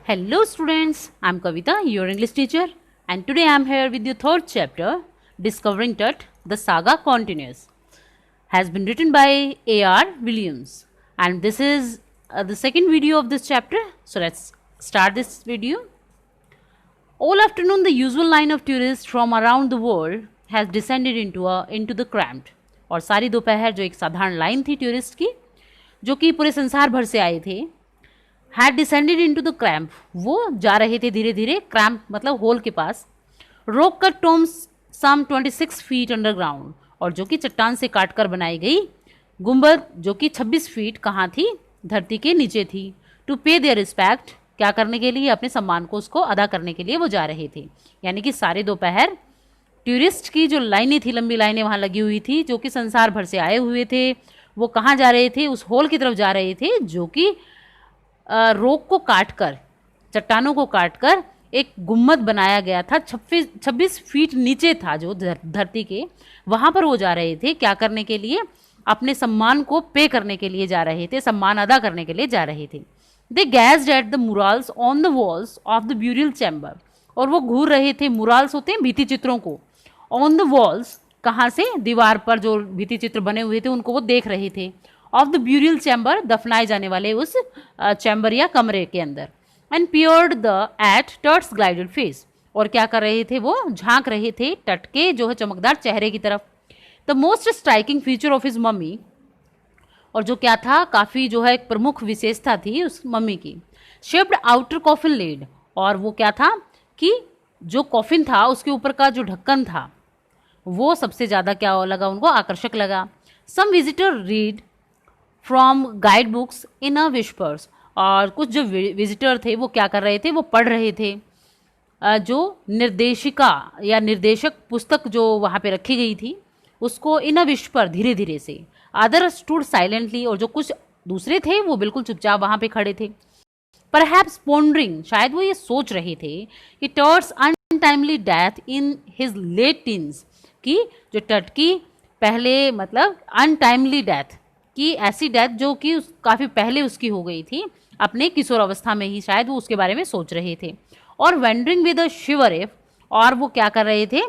Hello students, I'm Kavita, your English teacher, and today I'm here with your third chapter, Discovering Tut, The Saga Continues. Has been written by A.R. Williams, and this is the second video of this chapter. So let's start this video. All afternoon, the usual line of tourists from around the world has descended into the cramped. और सारी दोपहर जो एक साधारण line थी tourist की, जो कि पूरे संसार भर से आए थे, had descended into the cramp, वो जा रहे थे धीरे धीरे क्रैम्प मतलब होल के पास, रॉक कट टोम्स सम 26 फीट अंडरग्राउंड, और जो कि चट्टान से काटकर बनाई गई गुंबद जो कि 26 फीट कहाँ थी, धरती के नीचे थी। टू पे देयर रिस्पेक्ट, क्या करने के लिए, अपने सम्मान को उसको अदा करने के लिए वो जा रहे थे। यानी कि सारे दोपहर टूरिस्ट की जो लाइनें थी, लंबी लाइनें वहाँ लगी हुई थी, जो कि संसार भर से आए हुए थे। वो कहाँ जा रहे थे, उस होल की तरफ जा रहे थे जो कि रोक को काटकर, चट्टानों को काटकर एक गुम्मद बनाया गया था, 26 फीट नीचे था जो धरती के, वहाँ पर वो जा रहे थे। क्या करने के लिए, अपने सम्मान को पे करने के लिए जा रहे थे, सम्मान अदा करने के लिए जा रहे थे। They gazed at the murals on the walls of the burial chamber, और वो घूर रहे थे, मुराल्स होते हैं भित्ति चित्रों को, ऑन द वॉल्स कहाँ से, दीवार पर जो भित्ति चित्र बने हुए थे उनको वो देख रहे थे। ऑफ द ब्यूरियल चैम्बर, दफनाए जाने वाले उस चैम्बर या कमरे के अंदर। And peered the at Tut's gilded face, और क्या कर रहे थे, वो झांक रहे थे टट के जो है चमकदार चेहरे की तरफ। The most striking feature of his mummy, और जो क्या था, काफ़ी जो है एक प्रमुख विशेषता थी उस मम्मी की। शेप्ड आउटर कॉफिन लेड, और वो क्या था कि जो कॉफिन था उसके ऊपर का जो ढक्कन था वो सबसे ज़्यादा क्या लगा उनको, आकर्षक लगा। Some visitor read from guide books in a whispers, और कुछ जो विजिटर थे वो क्या कर रहे थे, वो पढ़ रहे थे जो निर्देशिका या निर्देशक पुस्तक जो वहाँ पे रखी गई थी उसको इन अ विस्पर, धीरे धीरे से। अदर स्टूड साइलेंटली, और जो कुछ दूसरे थे वो बिल्कुल चुपचाप वहाँ पे खड़े थे। परहैप्स पोंडरिंग, शायद वो ये सोच रहे थे कि Tut's untimely death in his late teens, कि जो टट की पहले मतलब अनटाइमली डेथ कि ऐसी डेथ जो कि काफ़ी पहले उसकी हो गई थी, अपने किशोर अवस्था में ही, शायद वो उसके बारे में सोच रहे थे। और वेंडरिंग विद अ शिवरेफ, और वो क्या कर रहे थे,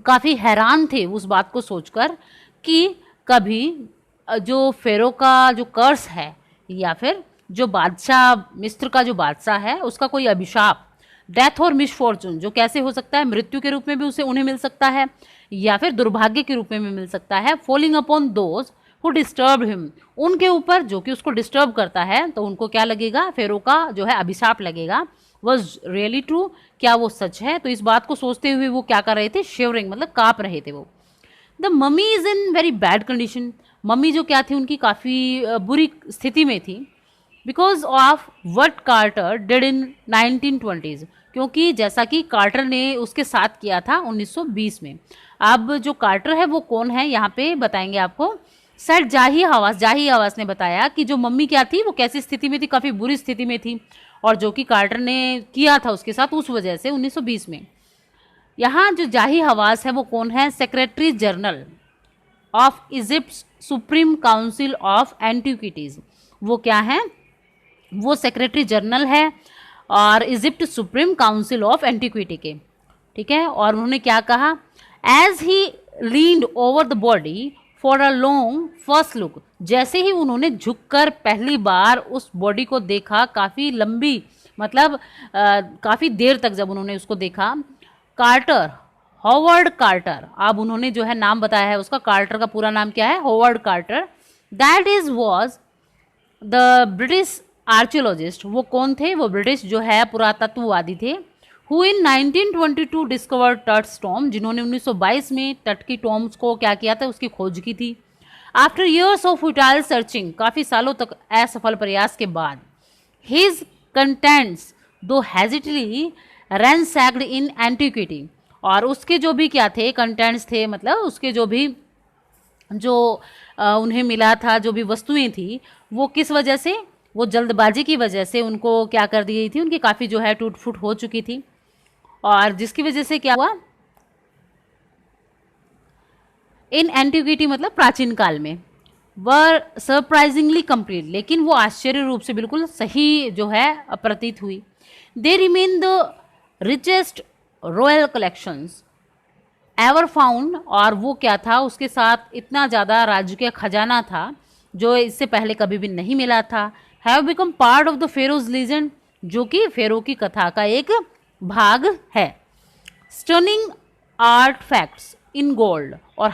काफ़ी हैरान थे उस बात को सोचकर कि कभी जो फेरो का जो कर्स है, या फिर जो बादशाह, मिस्र का जो बादशाह है, उसका कोई अभिशाप, डेथ और मिसफॉर्चून, जो कैसे हो सकता है, मृत्यु के रूप में भी उसे उन्हें मिल सकता है, या फिर दुर्भाग्य के रूप में भी मिल सकता है। Falling upon those who disturb him, उनके ऊपर जो कि उसको डिस्टर्ब करता है, तो उनको क्या लगेगा, फेरो का जो है अभिशाप लगेगा। वॉज रियली ट्रू, क्या वो सच है। तो इस बात को सोचते हुए वो क्या कर रहे थे, शिवरिंग मतलब काँप रहे थे वो। The mummy is in very bad condition, mummy जो क्या थी उनकी काफ़ी बुरी स्थिति में थी। Because of what Carter did in 1920s, क्योंकि जैसा कि कार्टर ने उसके साथ किया था 1920 में। अब जो कार्टर है वो कौन है, यहाँ पे बताएंगे आपको। सेट जाही हवास ने बताया कि जो मम्मी क्या थी, वो कैसी स्थिति में थी, काफ़ी बुरी स्थिति में थी, और जो कि कार्टर ने किया था उसके साथ उस वजह से 1920 में। यहाँ जो जाही हवास है वो कौन है, secretary general of Egypt supreme council of antiquities, वो क्या है, वो सेक्रेटरी जनरल है और Egypt supreme council of antiquity के, ठीक है। और उन्होंने क्या कहा, as he leaned over the body for a long first look, जैसे ही उन्होंने झुककर पहली बार उस बॉडी को देखा, काफ़ी लंबी मतलब काफ़ी देर तक जब उन्होंने उसको देखा, कार्टर, हॉवर्ड कार्टर, अब उन्होंने जो है नाम बताया है उसका, कार्टर का पूरा नाम क्या है, Howard Carter. That is was the British archaeologist, वो कौन थे, वो ब्रिटिश जो है पुरातत्ववादी थे। Who in 1922 discovered Tut's tomb, जिन्होंने 1922 में टट की टॉम्स को क्या किया था, उसकी खोज की थी। After years of futile searching, काफ़ी सालों तक असफल प्रयास के बाद, हिज कंटेंट्स दो हेजिटली रैंसैक्ड इन एंटिक्विटी, और उसके जो भी क्या थे कंटेंट्स थे, मतलब उसके जो भी जो उन्हें मिला था, जो भी वस्तुएं थी, वो किस वजह से, वो जल्दबाजी की वजह से उनको क्या कर दी गई थी, उनकी काफ़ी जो है टूट फूट हो चुकी थी, और जिसकी वजह से क्या हुआ, इन एंटिक्विटी मतलब प्राचीन काल में, वर सरप्राइजिंगली कंप्लीट, लेकिन वो आश्चर्य रूप से बिल्कुल सही जो है प्रतीत हुई। They remain the richest royal collections ever found, और वो क्या था, उसके साथ इतना ज़्यादा राजकीय खजाना था जो इससे पहले कभी भी नहीं मिला था। Have become part of the Feroz legend, जो कि फेरो की कथा का एक भाग है। Stunning art facts in gold, और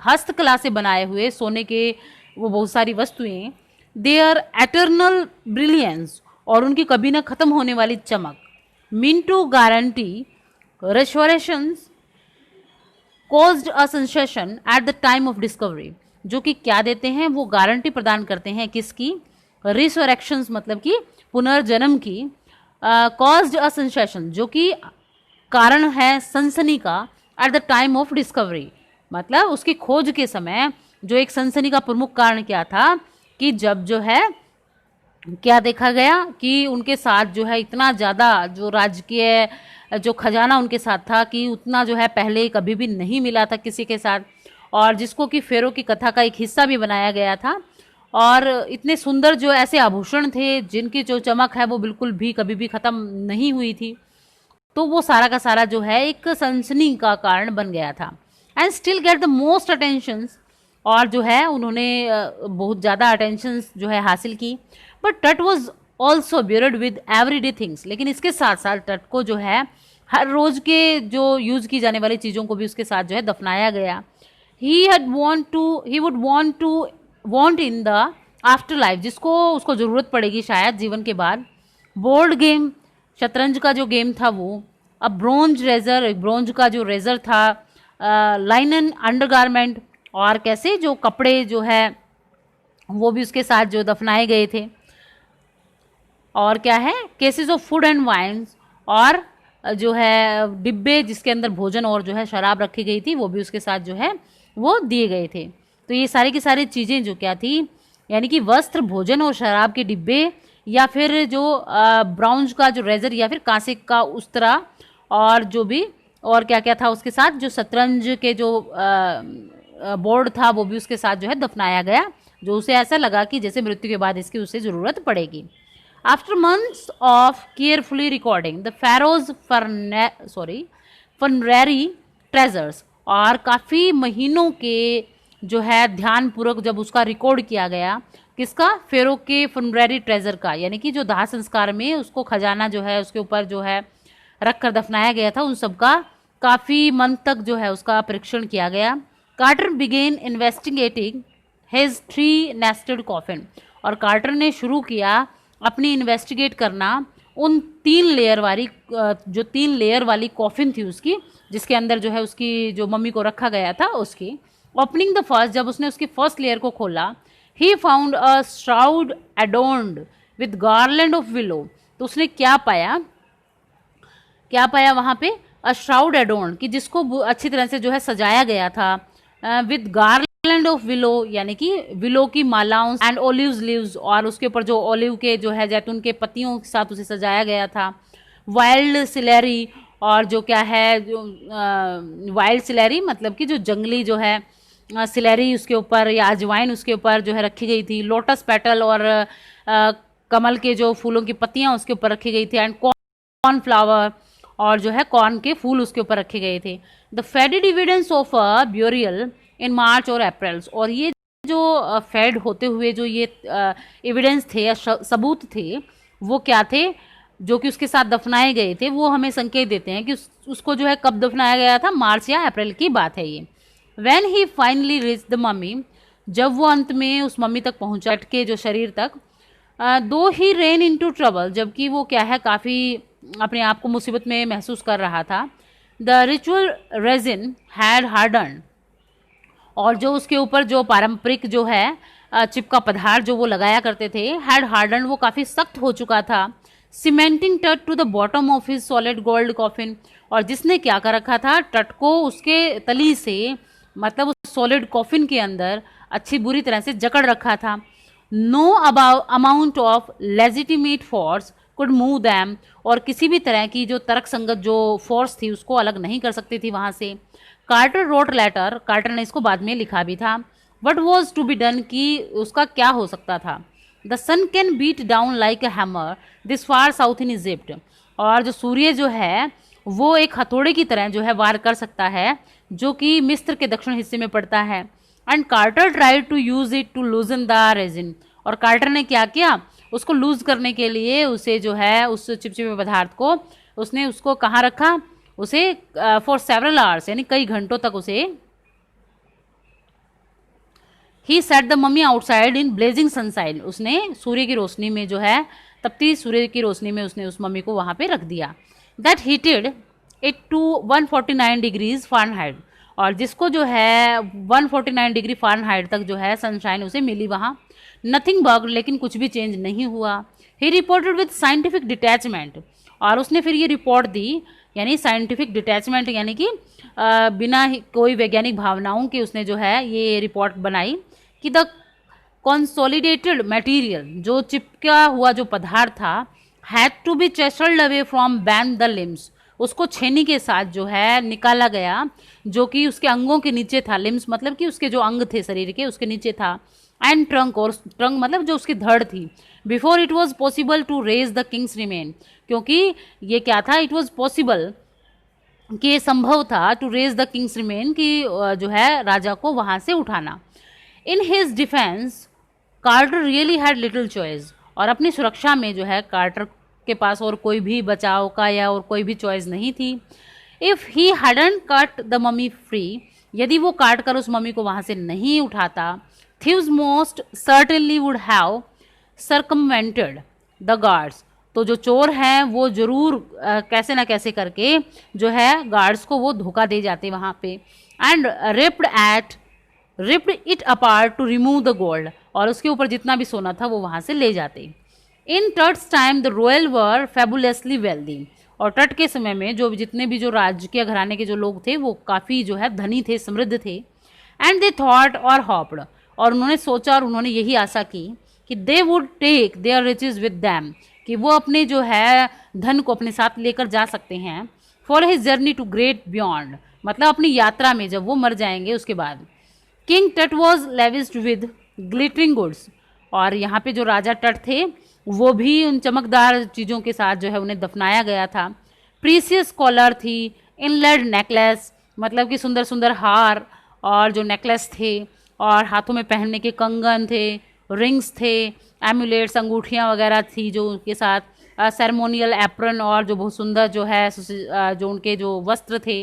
हस्तकला से बनाए हुए सोने के वो बहुत सारी वस्तुएं, देयर एटर्नल ब्रिलियंस, और उनकी कभी ना खत्म होने वाली चमक, mean to guarantee restorations caused a sensation at the time of discovery, जो कि क्या देते हैं, वो गारंटी प्रदान करते हैं किसकी, रिसोरेक्शंस मतलब कि पुनर्जन्म की, कॉज्ड अ सेंसेशन जो कि कारण है सनसनी का, eight the time of discovery मतलब उसकी खोज के समय जो एक सनसनी का प्रमुख कारण क्या था कि जब जो है क्या देखा गया कि उनके साथ जो है इतना ज़्यादा जो राजकीय जो खजाना उनके साथ था कि उतना जो है पहले कभी भी नहीं मिला था किसी के साथ, और जिसको कि फेरो की कथा का एक हिस्सा भी बनाया गया था। और इतने सुंदर जो ऐसे आभूषण थे जिनकी जो चमक है वो बिल्कुल भी कभी भी ख़त्म नहीं हुई थी, तो वो सारा का सारा जो है एक सनसनी का कारण बन गया था। And still get the most attentions, और जो है उन्होंने बहुत ज़्यादा अटेंशंस जो है हासिल की। बट टट was also buried with everyday things, लेकिन इसके साथ साथ टट को जो है हर रोज़ के जो यूज़ की जाने वाली चीज़ों को भी उसके साथ जो है दफनाया गया। He would want in the after life, जिसको उसको ज़रूरत पड़ेगी शायद जीवन के बाद। बोर्ड गेम, शतरंज का जो गेम था वो, अब ब्रोंज रेजर, ब्रोंज का जो रेजर था, लाइनन अंडरगारमेंट, और कैसे जो कपड़े जो है वो भी उसके साथ जो दफनाए गए थे। और क्या है, cases of food and wines, और जो है डिब्बे जिसके अंदर भोजन और जो है शराब रखी गई थी वो भी उसके साथ जो है वो दिए गए थे। तो ये सारी की सारी चीज़ें जो क्या थी, यानी कि वस्त्र, भोजन और शराब के डिब्बे, या फिर जो ब्राउन्ज का जो रेजर, या फिर कांसे का उस्तरा, और जो भी और क्या क्या था उसके साथ, जो शतरंज के जो बोर्ड था वो भी उसके साथ जो है दफनाया गया, जो उसे ऐसा लगा कि जैसे मृत्यु के बाद इसकी उसे ज़रूरत पड़ेगी। After months of carefully recording the pharaoh's funerary treasures, और काफ़ी महीनों के जो है ध्यानपूर्वक जब उसका रिकॉर्ड किया गया, किसका, फेरो के फनरेरी ट्रेजर का, यानी कि जो दाह संस्कार में उसको खजाना जो है उसके ऊपर जो है रख कर दफनाया गया था, उन सब का काफ़ी मन तक जो है उसका परीक्षण किया गया। Carter began investigating his 3 nested coffin, और कार्टर ने शुरू किया अपनी इन्वेस्टिगेट करना उन 3 लेयर वाली जो 3 लेयर वाली कॉफिन थी उसकी, जिसके अंदर जो है उसकी जो मम्मी को रखा गया था उसकी। ओपनिंग द फर्स्ट, जब उसने उसकी फर्स्ट लेयर को खोला, he found a shroud adorned with garland of willow, तो उसने क्या पाया वहाँ पे, अ श्राउड एडोर्न, कि जिसको अच्छी तरह से जो है सजाया गया था, विद गार्लैंड ऑफ विलो, यानी कि विलो की मालाओं, एंड ओलिव्स लीव्स, और उसके ऊपर जो ओलिव के जो है जैतून के पत्तियों के साथ उसे सजाया गया था। वाइल्ड सिलेरी, और जो क्या है जो वाइल्ड सिलेरी मतलब कि जो जंगली जो है सिलेरी उसके ऊपर, या अजवाइन उसके ऊपर जो है रखी गई थी। लोटस पेटल, और कमल के जो फूलों की पत्तियां उसके ऊपर रखी गई थी। एंड कॉर्न फ्लावर, और जो है कॉर्न के फूल उसके ऊपर रखे गए थे। The faded evidence of a burial in March और अप्रैल, और ये जो फेड होते हुए जो ये एविडेंस थे या सबूत थे वो क्या थे, जो कि उसके साथ दफनाए गए थे, वो हमें संकेत देते हैं कि उसको जो है कब दफनाया गया था, मार्च या अप्रैल की बात है ये। When he finally reach the mummy, जब वो अंत में उस मम्मी तक पहुंचा के जो शरीर तक, दो ही रेन इनटू ट्रबल, जबकि वो क्या है काफ़ी अपने आप को मुसीबत में महसूस कर रहा था। The ritual resin had harden, और जो उसके ऊपर जो पारंपरिक जो है चिपका पदार्थ जो वो लगाया करते थे, हैड हार्डन, वो काफ़ी सख्त हो चुका था। Cementing Tut to the bottom of his solid gold coffin, और जिसने क्या कर रखा था, टट को उसके तली से मतलब उस सॉलिड कॉफिन के अंदर अच्छी बुरी तरह से जकड़ रखा था। No amount of legitimate force could move them, और किसी भी तरह की जो तर्क संगत जो फोर्स थी उसको अलग नहीं कर सकती थी वहाँ से। कार्टर रोट लेटर, कार्टर ने इसको बाद में लिखा भी था, what was to be done, कि उसका क्या हो सकता था। The sun can beat down like a hammer this far south in Egypt, और जो सूर्य जो है वो एक हथौड़े की तरह जो है वार कर सकता है, जो कि मिस्र के दक्षिण हिस्से में पड़ता है। And Carter tried to use it to loosen the resin, और कार्टर ने क्या किया, उसको लूज करने के लिए उसे जो है उस चिपचिपे पदार्थ को उसने उसको कहाँ रखा, उसे फॉर सेवरल आवर्स यानी कई घंटों तक उसे he set the mummy outside in blazing sunside, उसने सूर्य की रोशनी में जो है तपती सूर्य की रोशनी में उसने उस मम्मी को वहाँ पे रख दिया। That heated it to 149 degrees Fahrenheit, और जिसको जो है 149 डिग्री फ़ारेनहाइट तक जो है सनशाइन उसे मिली वहाँ। नथिंग बग, लेकिन कुछ भी चेंज नहीं हुआ। ही रिपोर्टेड विद साइंटिफिक डिटैचमेंट, और उसने फिर ये रिपोर्ट दी, यानी साइंटिफिक डिटैचमेंट यानी कि बिना कोई वैज्ञानिक भावनाओं के उसने जो है ये रिपोर्ट बनाई कि द कंसोलिडेटेड मटेरियल, जो चिपका हुआ जो पदार्थ था, had to be chiselled away from band the limbs, उसको छेनी के साथ जो है निकाला गया, जो कि उसके अंगों के नीचे था। लिम्स मतलब कि उसके जो अंग थे शरीर के उसके नीचे था। एंड ट्रंक, और ट्रंक मतलब जो उसकी धड़ थी। Before it was possible to raise the king's remains, क्योंकि ये क्या था, इट वॉज पॉसिबल कि ये संभव था to raise the king's remains, कि जो है राजा को वहाँ से उठाना। In his defence Carter really had little choice, और अपनी सुरक्षा में जो है कार्टर के पास और कोई भी बचाव का या और कोई भी चॉइस नहीं थी। If he hadn't cut the mummy free, यदि वो काट कर उस मम्मी को वहाँ से नहीं उठाता, thieves most certainly would have circumvented the guards, तो जो चोर हैं वो जरूर कैसे ना कैसे करके जो है गार्ड्स को वो धोखा दे जाते वहाँ पे। And ripped it apart to remove the gold, और उसके ऊपर जितना भी सोना था वो वहाँ से ले जाते। In Tut's time the royal were fabulously wealthy, और तट के समय में जो जितने भी जो राजकीय घराने के जो लोग थे वो काफ़ी जो है धनी थे, समृद्ध थे। एंड दे थॉट और हॉप्ड, और उन्होंने सोचा और उन्होंने यही आशा की कि they would take their riches with them, कि वो अपने जो है धन को अपने साथ लेकर जा सकते हैं। For his journey to great beyond, मतलब अपनी यात्रा में जब वो मर जाएंगे उसके बाद। किंग टट वॉज लेविस्ड विद ग्लिटरिंग गुड्स, और यहाँ पे जो राजा तट थे वो भी उन चमकदार चीज़ों के साथ जो है उन्हें दफनाया गया था। प्रीसियस कॉलर थी, इनलेड नेकलेस, मतलब कि सुंदर सुंदर हार और जो नेकलेस थे, और हाथों में पहनने के कंगन थे, रिंग्स थे, एम्यूलेट्स, अंगूठियाँ वगैरह थी जो उनके साथ, सेरेमोनियल एप्रन, और जो बहुत सुंदर जो है जो उनके जो वस्त्र थे,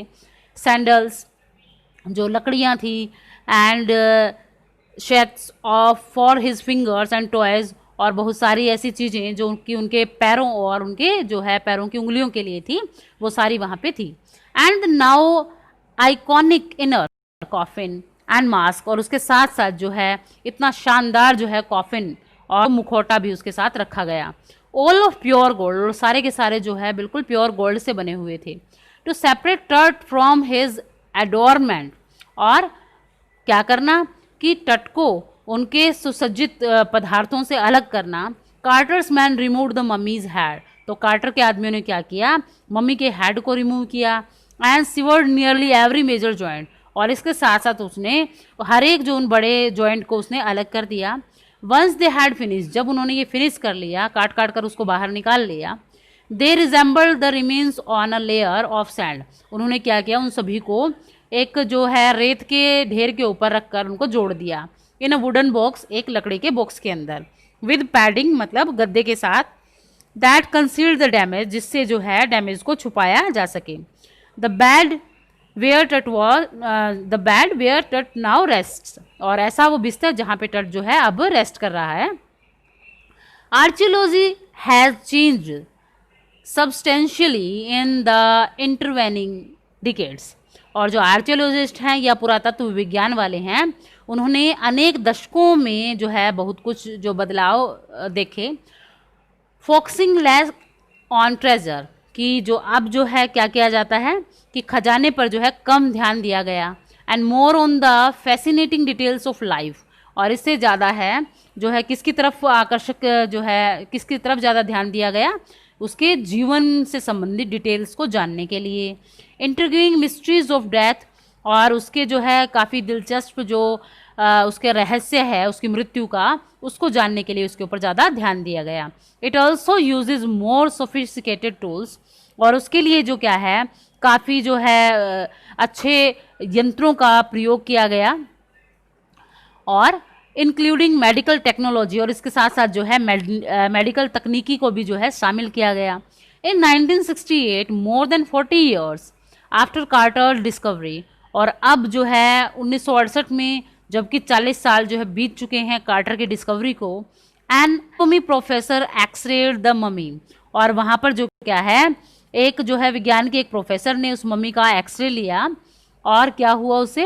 सैंडल्स, जो लकड़ियाँ थी, and sheaths of for his fingers and toys, और बहुत सारी ऐसी चीज़ें जो उनके पैरों और उनके जो है पैरों की उंगलियों के लिए थी, वो सारी वहाँ पे थी। And now iconic inner coffin and mask, और उसके साथ साथ जो है इतना शानदार जो है कॉफिन और मुखौटा भी उसके साथ रखा गया। ऑल ऑफ प्योर गोल्ड, सारे के सारे जो है बिल्कुल प्योर गोल्ड से बने हुए थे। टू सेपरेट टट फ्रॉम हिज एडोरमेंट, और क्या करना कि तट को उनके सुसज्जित पदार्थों से अलग करना। Carter's man remove the mummy's head, तो कार्टर के आदमियों ने क्या किया, मम्मी के हेड को रिमूव किया। And severed nearly every major joint, और इसके साथ साथ उसने हर एक जो उन बड़े जॉइंट को उसने अलग कर दिया। वंस दे हैड फिनिश, जब उन्होंने ये फिनिश कर लिया, काट काट कर उसको बाहर निकाल लिया, they resemble the remains on a layer of sand, उन्होंने क्या किया, उन सभी को एक जो है रेत के ढेर के ऊपर रखकर उनको जोड़ दिया। इन अ वुडन बॉक्स, एक लकड़ी के बॉक्स के अंदर, विद पैडिंग मतलब गद्दे के साथ, दैट कंसील्ड द डैमेज, जिससे जो है डैमेज को छुपाया जा सके। द बेड वेयर टट नाउ रेस्ट, और ऐसा वो बिस्तर जहाँ पे तट जो है अब रेस्ट कर रहा है। Archaeology has changed substantially in the intervening decades, और जो आर्कियोलॉजिस्ट हैं या पुरातत्व विज्ञान वाले हैं उन्होंने अनेक दशकों में जो है बहुत कुछ जो बदलाव देखे। फोकसिंग लेस ऑन ट्रेजर, कि जो अब जो है क्या किया जाता है कि खजाने पर जो है कम ध्यान दिया गया। And more on the fascinating details of life, और इससे ज़्यादा है जो है किसकी तरफ आकर्षक जो है किसकी तरफ ज़्यादा ध्यान दिया गया, उसके जीवन से संबंधित डिटेल्स को जानने के लिए। इंट्रिगिंग मिस्ट्रीज ऑफ डेथ, और उसके जो है काफ़ी दिलचस्प जो उसके रहस्य है उसकी मृत्यु का, उसको जानने के लिए उसके ऊपर ज़्यादा ध्यान दिया गया। It also uses more sophisticated tools, और उसके लिए जो क्या है काफ़ी जो है अच्छे यंत्रों का प्रयोग किया गया, और इंक्लूडिंग मेडिकल टेक्नोलॉजी, और इसके साथ साथ जो है मेडिकल तकनीकी को भी जो है शामिल किया गया। In 1968 more than 40 years after Carter discovery, और अब जो है 1968 में जबकि 40 साल जो है बीत चुके हैं कार्टर की डिस्कवरी को, and mummy professor X-rayed the mummy, और वहाँ पर जो क्या है एक जो है विज्ञान के एक प्रोफेसर ने उस मम्मी का एक्सरे लिया, और क्या हुआ उसे,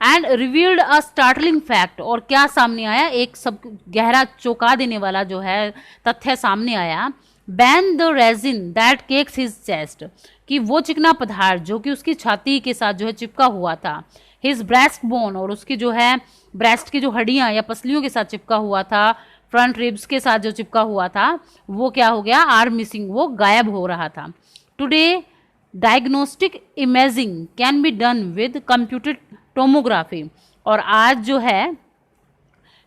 and revealed a startling fact, और क्या सामने आया, एक सब गहरा चौंका देने वाला जो है तथ्य सामने आया। Ban the resin that cakes his chest, कि वो चिकना पदार्थ जो कि उसकी छाती के साथ जो है चिपका हुआ था, हिज ब्रेस्ट बोन, और उसकी जो है ब्रेस्ट की जो हड्डियां या पसलियों के साथ चिपका हुआ था, फ्रंट रिब्स के साथ जो चिपका हुआ था, वो क्या हो गया, आर मिसिंग, वो गायब हो रहा था। Today diagnostic imaging can be done with computer tomography, और आज जो है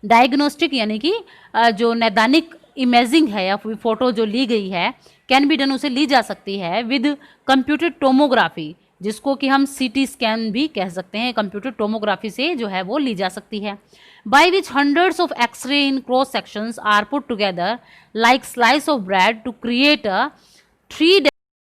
डायग्नोस्टिक यानी कि जो नैदानिक इमेजिंग है या फोटो जो ली गई है, कैन बी डन, उसे ली जा सकती है विद कंप्यूटर टोमोग्राफी, जिसको कि हम सीटी स्कैन भी कह सकते हैं, कंप्यूटर टोमोग्राफी से जो है वो ली जा सकती है। By which hundreds of X-ray in cross sections are put together like slice of bread to create a 3